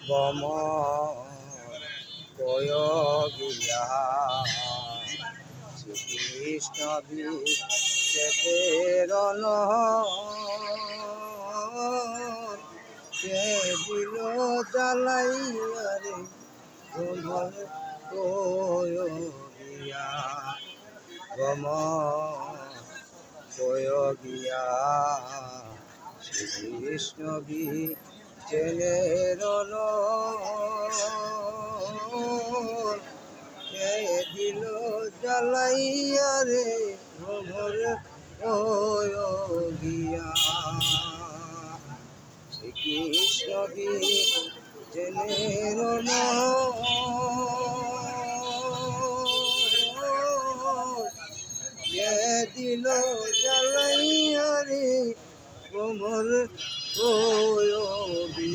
গম কয় গিয়া শ্রীকৃষ্ণ বিচেতন কে দিল জ্বালাইয়া রে ভ্রমর কয় গিয়া গম কয় গিয়া শ্রীকৃষ্ণ বিচেনের কে দিল জ্বালাইয়া রে ভ্রমর কয় গিয়া শ্রীকৃষ্ণ বিচেনের কে দিল জ্বালাইয়া রে ভ্রমর কয় গিয়া।